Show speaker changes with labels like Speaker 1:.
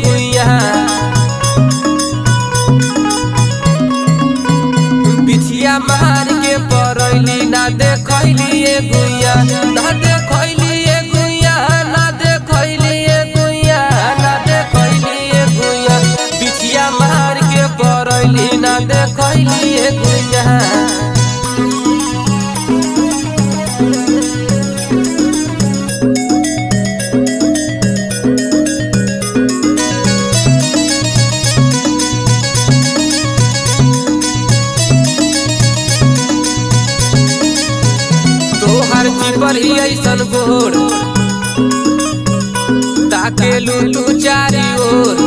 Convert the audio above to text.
Speaker 1: गुइया बिछिया मार के परैली ना देखैली गुइया ना देखैली गुइया ना देखैली गुइया ना देखैली गुइया बिछिया मार के परैली ना देखैली गुइया। तोहर चिपर ही ऐसन गोर ताके लू तू चारी ओर